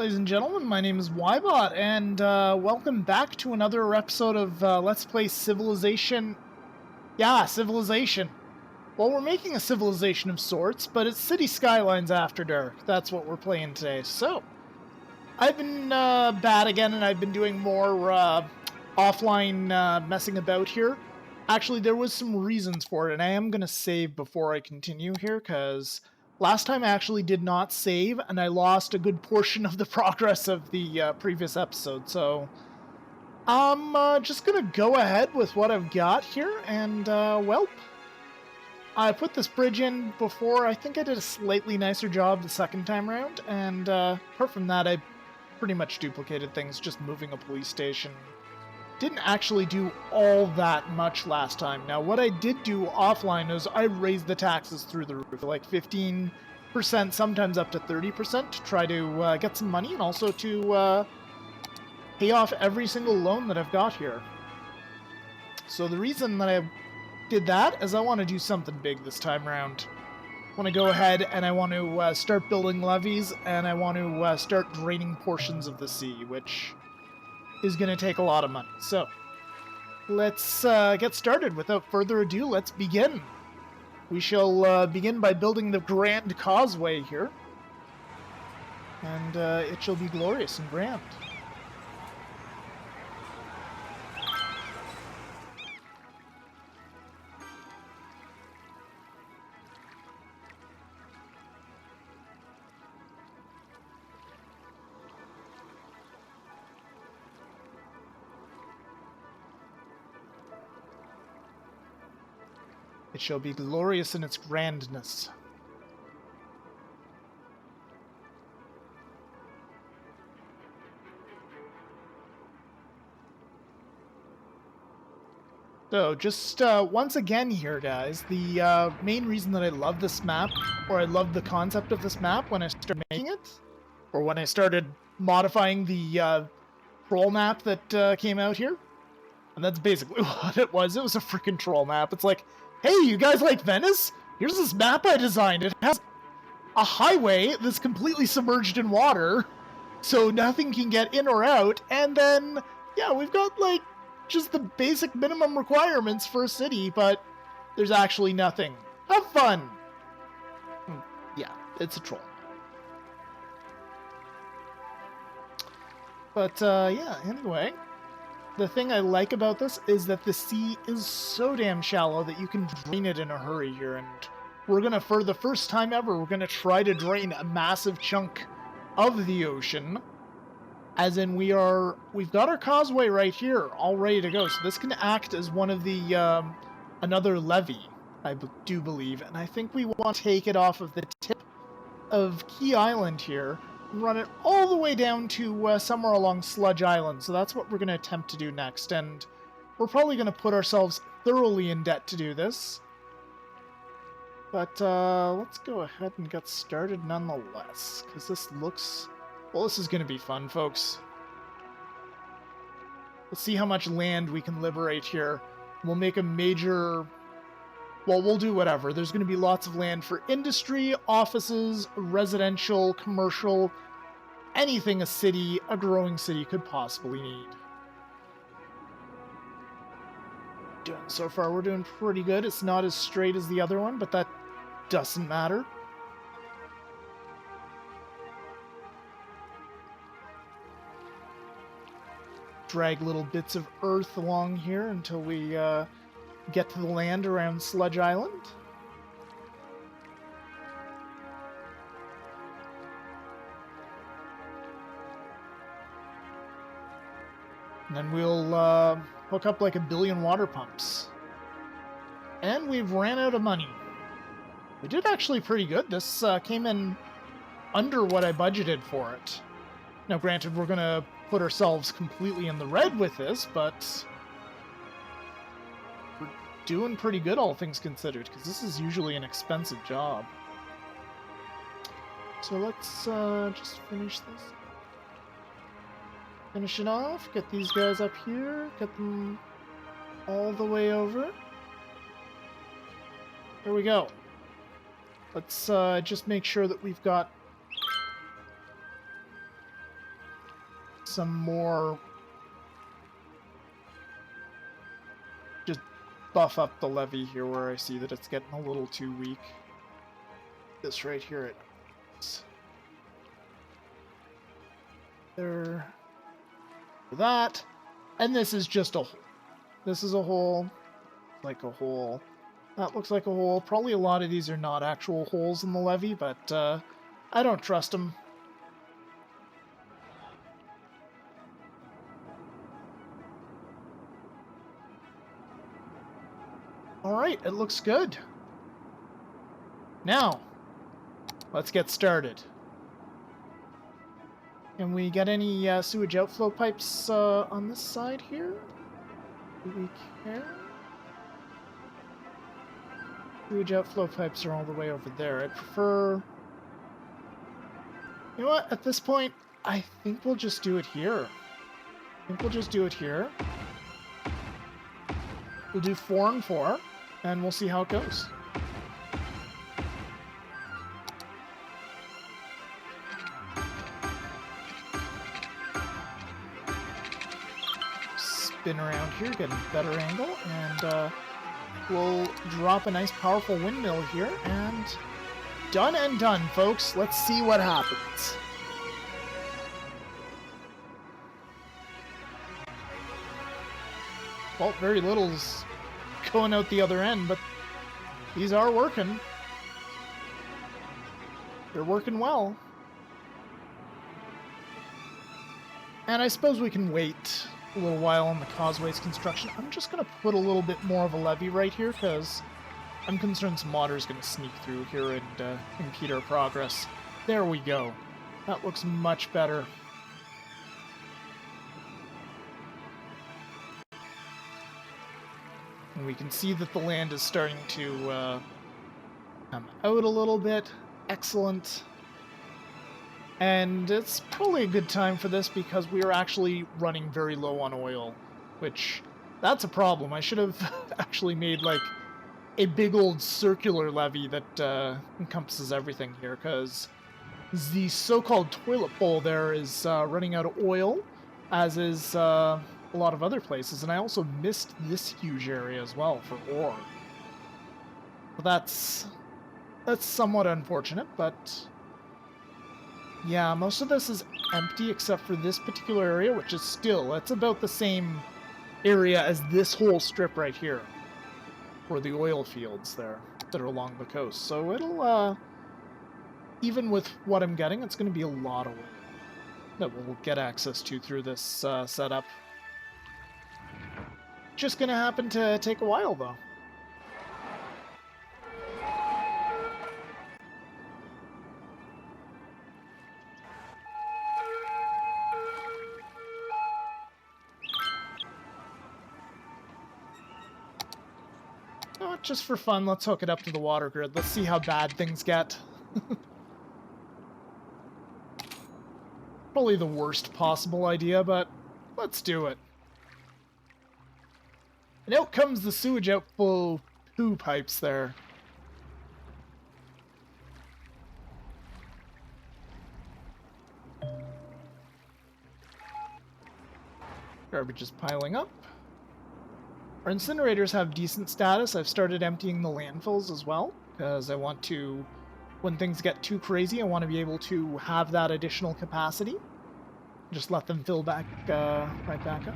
Ladies and gentlemen, my name is Ybot, and welcome back to another episode of Let's Play Civilization. Yeah, Civilization. Well, we're making a civilization of sorts, but it's City Skylines After Dark. That's what we're playing today. So, I've been bad again, and I've been doing more offline messing about here. Actually, there was some reasons for it, and I am going to save before I continue here, because last time I actually did not save, and I lost a good portion of the progress of the previous episode, so I'm just gonna go ahead with what I've got here, and, well, I put this bridge in before. I think I did a slightly nicer job the second time around, and apart from that, I pretty much duplicated things, just moving a police station. Didn't actually do all that much last time. Now, what I did do offline is I raised the taxes through the roof, like 15%, sometimes up to 30%, to try to get some money and also to pay off every single loan that I've got here. So the reason that I did that is I want to do something big this time around. I want to go ahead and I want to start building levees, and I want to start draining portions of the sea, which is going to take a lot of money. So, let's get started. Without further ado, let's begin. We shall begin by building the grand causeway here. And it shall be glorious and grand. It shall be glorious in its grandness. So, just once again here, guys, the main reason that I love this map, or I love the concept of this map when I started making it, or when I started modifying the troll map that came out here, and that's basically what it was. It was a freaking troll map. It's like, hey, you guys like Venice? Here's this map I designed. It has a highway that's completely submerged in water, so nothing can get in or out, and then, yeah, we've got, like, just the basic minimum requirements for a city, but there's actually nothing. Have fun! Yeah, it's a troll. But, yeah, anyway. The thing I like about this is that the sea is so damn shallow that you can drain it in a hurry here, and we're gonna, for the first time ever, we're gonna try to drain a massive chunk of the ocean, as in we've got our causeway right here, all ready to go, so this can act as one of the, another levee, I do believe, and I think we want to take it off of the tip of Key Island here, run it all the way down to somewhere along Sludge Island. So that's what we're going to attempt to do next, and we're probably going to put ourselves thoroughly in debt to do this. But let's go ahead and get started nonetheless, because this looks... well, this is going to be fun, folks. Let's see how much land we can liberate here. We'll make a major... well, we'll do whatever. There's going to be lots of land for industry, offices, residential, commercial, anything a growing city could possibly need. So far, we're doing pretty good. It's not as straight as the other one, but that doesn't matter. Drag little bits of earth along here until we get to the land around Sludge Island. And then we'll hook up like 1 billion water pumps. And we've ran out of money. We did actually pretty good. This came in under what I budgeted for it. Now granted, we're going to put ourselves completely in the red with this, but we're doing pretty good, all things considered, because this is usually an expensive job. So let's just finish this. Finish it off, get these guys up here, get them all the way over. There we go. Let's just make sure that we've got some more... Just buff up the levee here where I see that it's getting a little too weak. This right here, it is. There. That. And this is just a hole. This is a hole. Like a hole. That looks like a hole. Probably a lot of these are not actual holes in the levee, but I don't trust them. Alright, it looks good. Now, let's get started. Can we get any sewage outflow pipes on this side here? Do we care? Sewage outflow pipes are all the way over there. I'd prefer... You know what? At this point, I think we'll just do it here. We'll do 4 and 4, and we'll see how it goes. Spin around here, get a better angle, and we'll drop a nice powerful windmill here, and done and done, folks. Let's see what happens. Well, very little's going out the other end, but these are working. They're working well. And I suppose we can wait a little while on the causeway's construction. I'm just going to put a little bit more of a levee right here, because I'm concerned some water is going to sneak through here and impede our progress. There we go. That looks much better. And we can see that the land is starting to come out a little bit. Excellent. And it's probably a good time for this because we are actually running very low on oil, which, that's a problem. I should have actually made, like, a big old circular levee that encompasses everything here, because the so-called toilet bowl there is running out of oil, as is a lot of other places, and I also missed this huge area as well for ore. Well, that's somewhat unfortunate, but... Yeah, most of this is empty except for this particular area, which is still, it's about the same area as this whole strip right here, for the oil fields there that are along the coast. So it'll, even with what I'm getting, it's going to be a lot of oil that we'll get access to through this setup. Just going to happen to take a while, though. Just for fun, let's hook it up to the water grid. Let's see how bad things get. Probably the worst possible idea, but let's do it. And out comes the sewage outflow poo pipes there. Garbage is piling up. Our incinerators have decent status. I've started emptying the landfills as well, because I want to, when things get too crazy, I want to be able to have that additional capacity. Just let them fill back, right back up.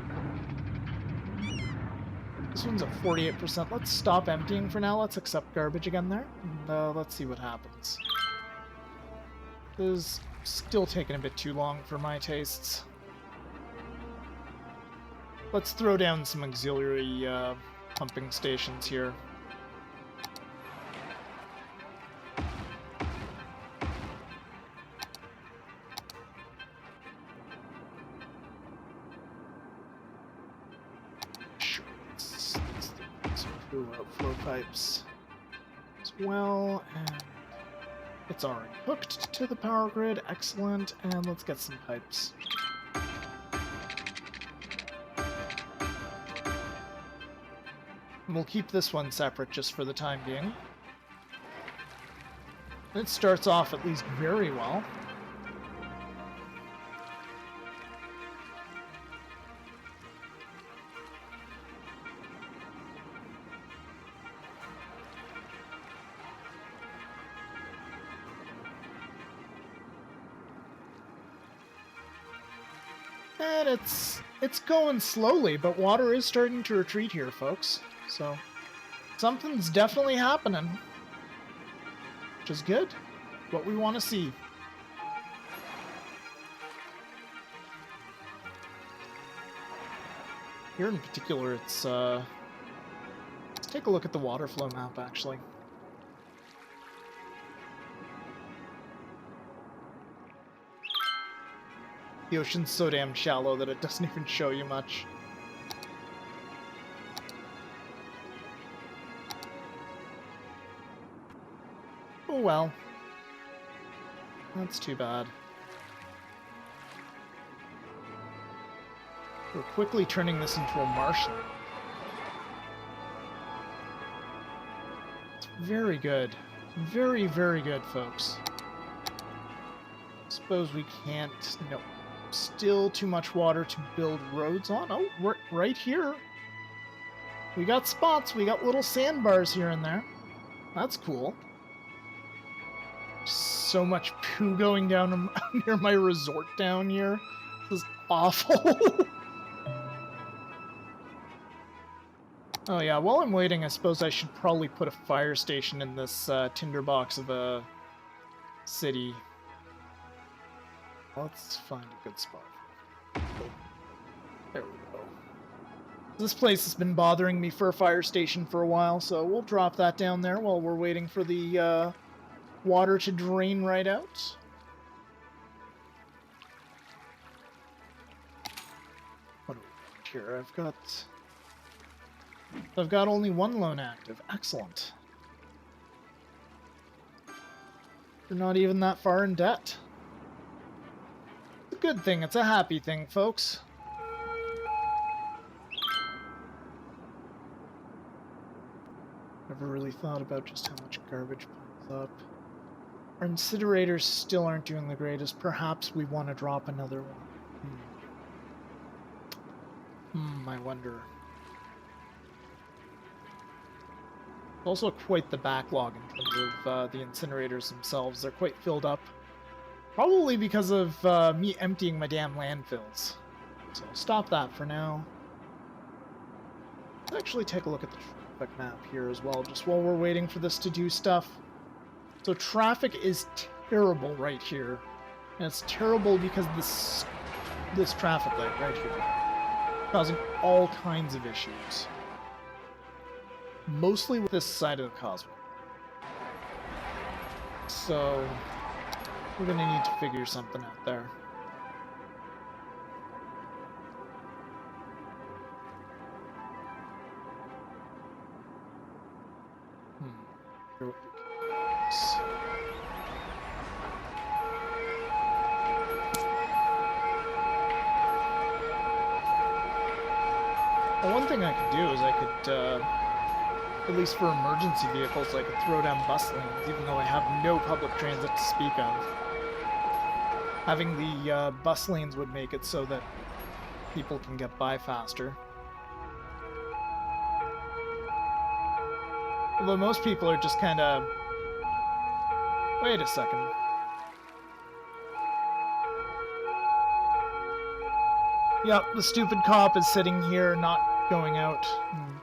This one's at 48%. Let's stop emptying for now. Let's accept garbage again there, and let's see what happens. This is still taking a bit too long for my tastes. Let's throw down some auxiliary pumping stations here. Sure, let's do outflow pipes as well, and it's already hooked to the power grid. Excellent, and let's get some pipes. We'll keep this one separate just for the time being. It starts off at least very well. And it's going slowly, but water is starting to retreat here, folks. So something's definitely happening, which is good. What we want to see. Here in particular, it's let's take a look at the water flow map, actually. The ocean's so damn shallow that it doesn't even show you much. Oh well. That's too bad. We're quickly turning this into a marshland. It's very good. Very, very good, folks. Suppose we can't... No. Still too much water to build roads on. Oh, we're right here. We got spots. We got little sandbars here and there. That's cool. So much poo going down near my resort down here. This is awful. Oh yeah, while I'm waiting, I suppose I should probably put a fire station in this tinderbox of a city. Let's find a good spot. There we go. This place has been bothering me for a fire station for a while, so we'll drop that down there while we're waiting for the water to drain right out. What do we got here? I've got only one loan active. Excellent. We're not even that far in debt. It's a good thing. It's a happy thing, folks. Never really thought about just how much garbage piles up. Our incinerators still aren't doing the greatest. Perhaps we want to drop another one. I wonder. Also quite the backlog in terms of the incinerators themselves. They're quite filled up. Probably because of me emptying my damn landfills. So I'll stop that for now. Let's actually take a look at the traffic map here as well, just while we're waiting for this to do stuff. So traffic is terrible right here. And it's terrible because this traffic light right here, causing all kinds of issues. Mostly with this side of the causeway. So we're gonna need to figure something out there. Here we go. Well, one thing I could do is I could at least for emergency vehicles, I could throw down bus lanes, even though I have no public transit to speak of. Having the bus lanes would make it so that people can get by faster. Although most people are just kind of... Wait a second. Yep, the stupid cop is sitting here, not going out, and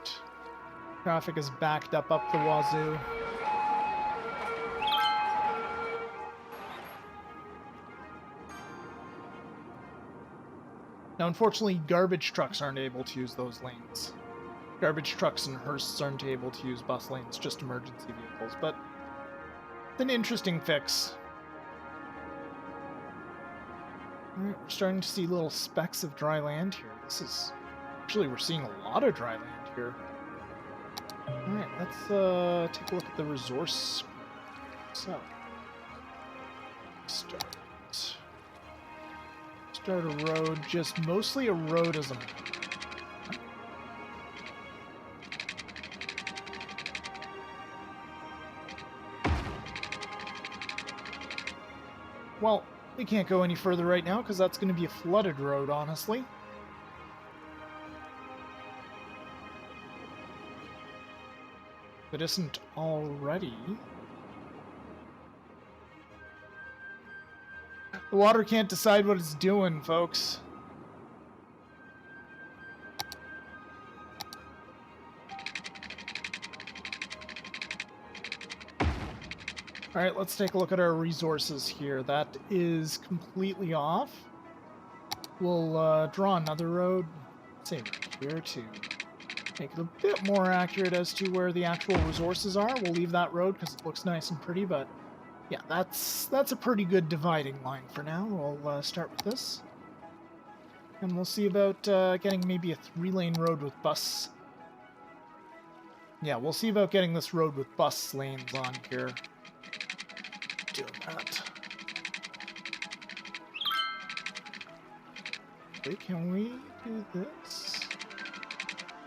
traffic is backed up the wazoo. Now, unfortunately, garbage trucks aren't able to use those lanes. Garbage trucks and hearses aren't able to use bus lanes, just emergency vehicles, but it's an interesting fix. Alright, we're starting to see little specks of dry land here. This is... Actually, we're seeing a lot of dry land here. Alright, let's take a look at the resource. So, start a road, just mostly a road as a... Well, we can't go any further right now because that's going to be a flooded road, honestly. If it isn't already. The water can't decide what it's doing, folks. Alright, let's take a look at our resources here. That is completely off. We'll draw another road, say right here, to make it a bit more accurate as to where the actual resources are. We'll leave that road because it looks nice and pretty, but yeah, that's a pretty good dividing line for now. We'll start with this. And we'll see about getting maybe a 3-lane road with bus. Yeah, we'll see about getting this road with bus lanes on here. Doing that. Wait, can we do this?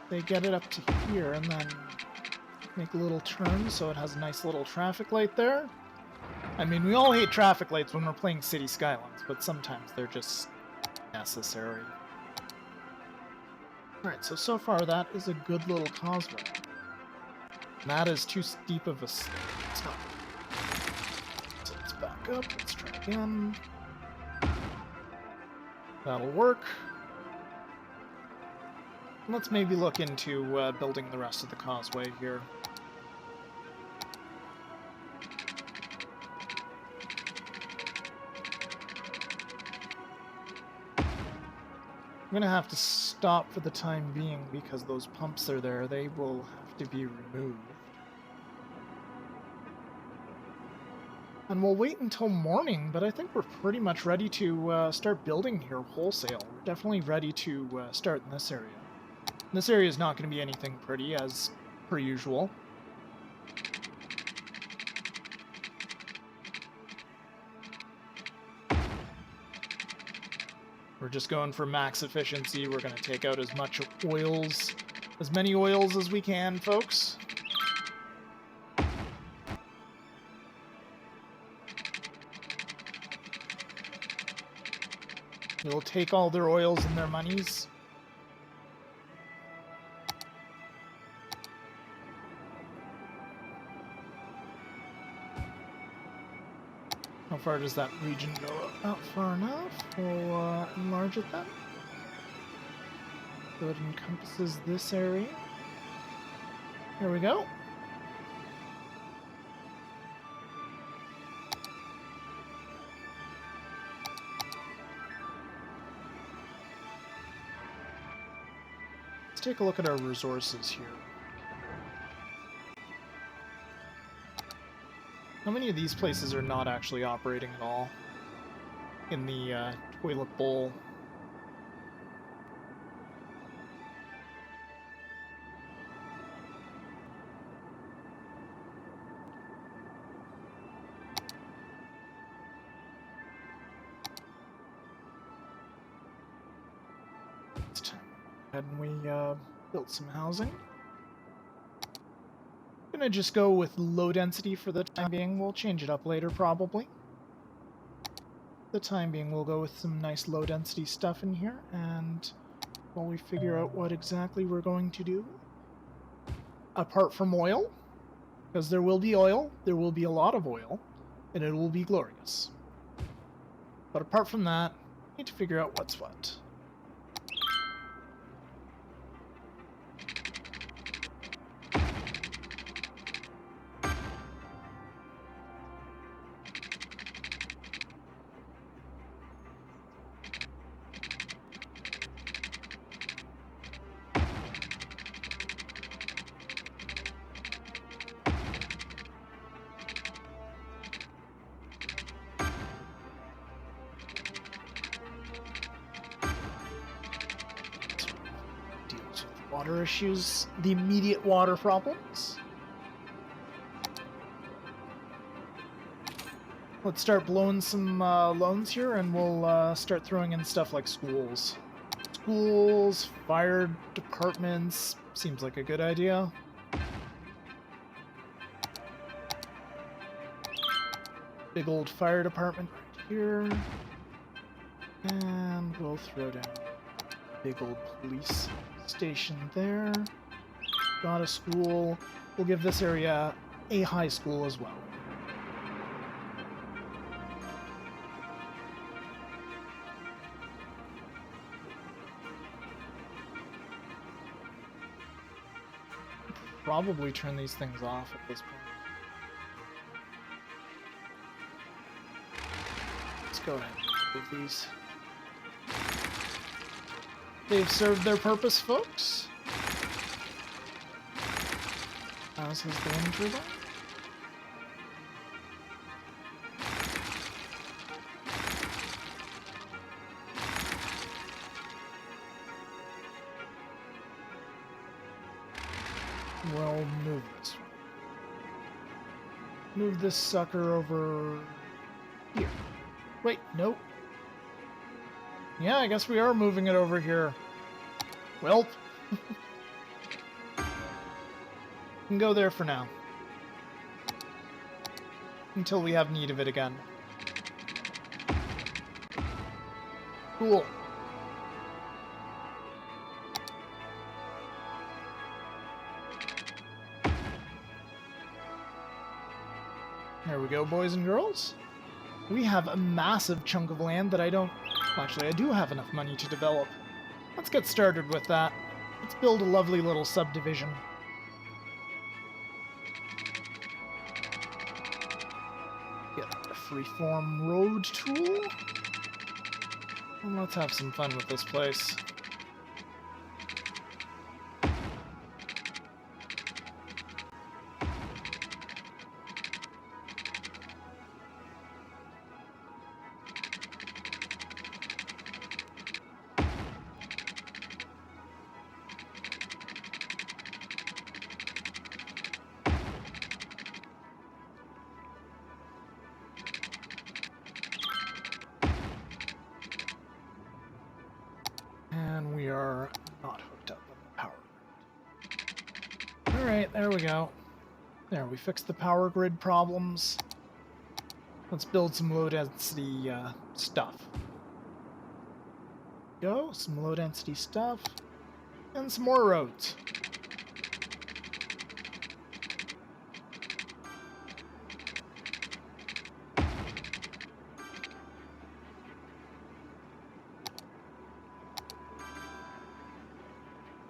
They get it up to here and then make a little turn so it has a nice little traffic light there. I mean, we all hate traffic lights when we're playing City Skylines, but sometimes they're just necessary. Alright, so far that is a good little causeway. And that is too steep of a slope. It's not. So let's back up, let's try again. That'll work. Let's maybe look into building the rest of the causeway here. I'm gonna have to stop for the time being because those pumps are there. They will have to be removed. And we'll wait until morning, but I think we're pretty much ready to start building here wholesale. We're definitely ready to start in this area. This area is not going to be anything pretty, as per usual. We're just going for max efficiency. We're going to take out as many oils as we can, folks. We'll take all their oils and their monies. How far does that region go? Not far enough. We'll enlarge it then. So it encompasses this area. Here we go. Let's take a look at our resources here. How many of these places are not actually operating at all in the toilet bowl? It's time. And we built some housing. Gonna just go with low density for the time being. We'll change it up later, probably. For the time being, we'll go with some nice low density stuff in here, and while we figure out what exactly we're going to do, apart from oil, because there will be oil, there will be a lot of oil, and it will be glorious. But apart from that, we need to figure out what's what. Water issues, the immediate water problems. Let's start blowing some loans here, and we'll start throwing in stuff like schools. Schools, fire departments, seems like a good idea. Big old fire department right here. And we'll throw down big old police station there. Got a school. We'll give this area a high school as well. Probably turn these things off at this point. Let's go ahead and move these. They've served their purpose, folks. As has the wind turbine. We'll move this one. Move this sucker over here. Wait, nope. Yeah, I guess we are moving it over here. Well, can go there for now. Until we have need of it again. Cool. There we go, boys and girls. We have a massive chunk of land that I don't... Actually, I do have enough money to develop. Let's get started with that. Let's build a lovely little subdivision. Get a freeform road tool. And let's have some fun with this place. And we are not hooked up on the power grid. Alright, there we go. There, we fixed the power grid problems. Let's build some low-density stuff. Go, some low-density stuff. And some more roads.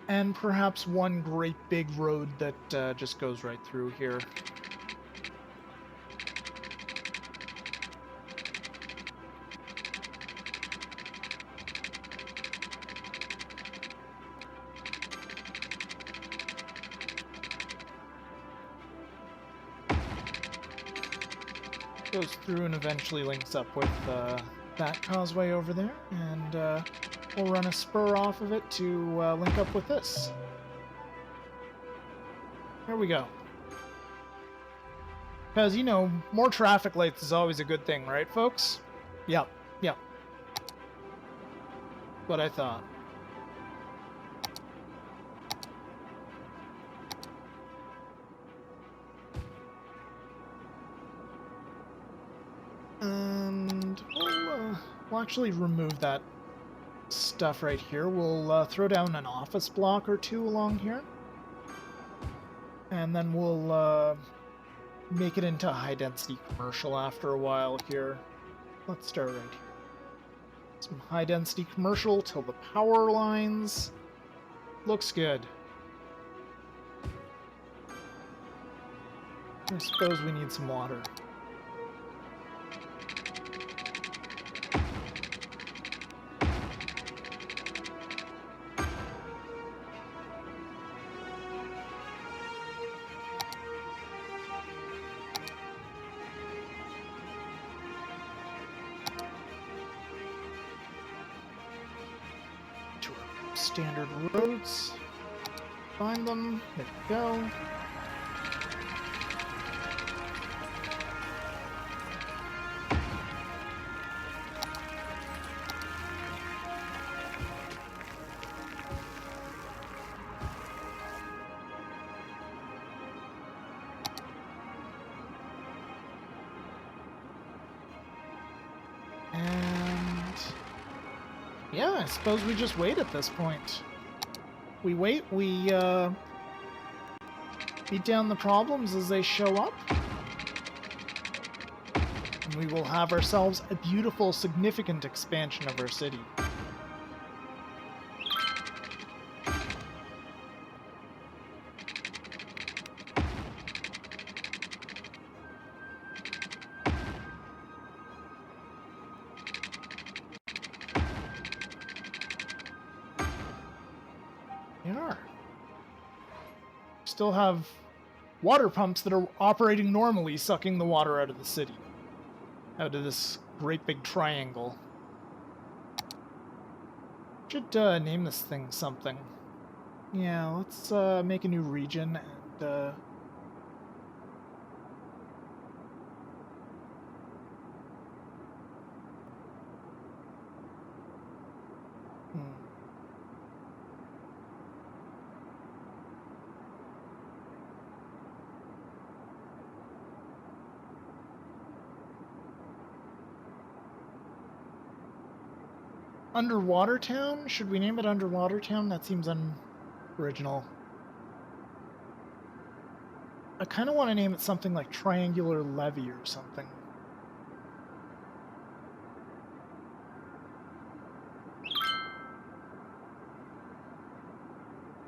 And perhaps one great big road that just goes right through here. Goes through and eventually links up with that causeway over there, and we'll run a spur off of it to link up with this. There we go. Because, you know, more traffic lights is always a good thing, right, folks? Yep, yep. What I thought. And we'll actually remove that stuff right here. We'll throw down an office block or two along here. And then we'll make it into high-density commercial after a while here. Let's start right here. Some high-density commercial till the power lines. Looks good. I suppose we need some water. Standard roads. Find them. There we go. Yeah, I suppose we just wait at this point. We wait, we beat down the problems as they show up. And we will have ourselves a beautiful, significant expansion of our city. still have water pumps that are operating normally, sucking the water out of the city. Out of this great big triangle. Should name this thing something. Yeah, let's make a new region and Underwater Town? Should we name it Underwater Town? That seems unoriginal. I kind of want to name it something like Triangular Levee or something.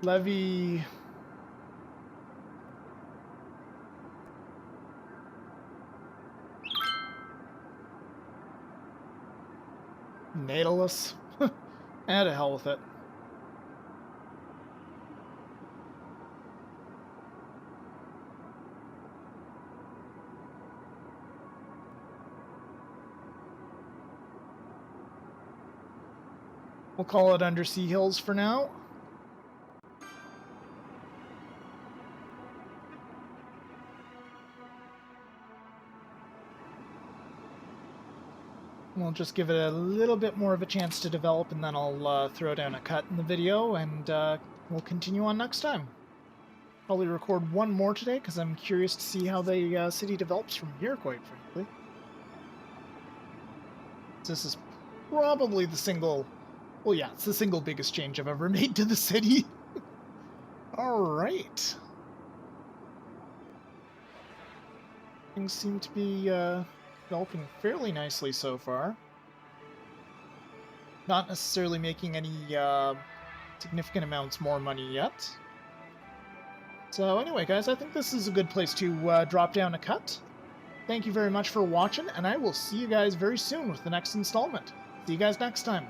Levee... Nautilus? And to hell with it. We'll call it Undersea Hills for now. We'll just give it a little bit more of a chance to develop, and then I'll throw down a cut in the video, and we'll continue on next time. Probably record one more today, because I'm curious to see how the city develops from here, quite frankly. This is probably the single... Well, yeah, it's the single biggest change I've ever made to the city. Alright. Things seem to be developing fairly nicely so far. Not necessarily making any significant amounts more money yet. So anyway, guys, I think this is a good place to drop down a cut. Thank you very much for watching, and I will see you guys very soon with the next installment. See you guys next time.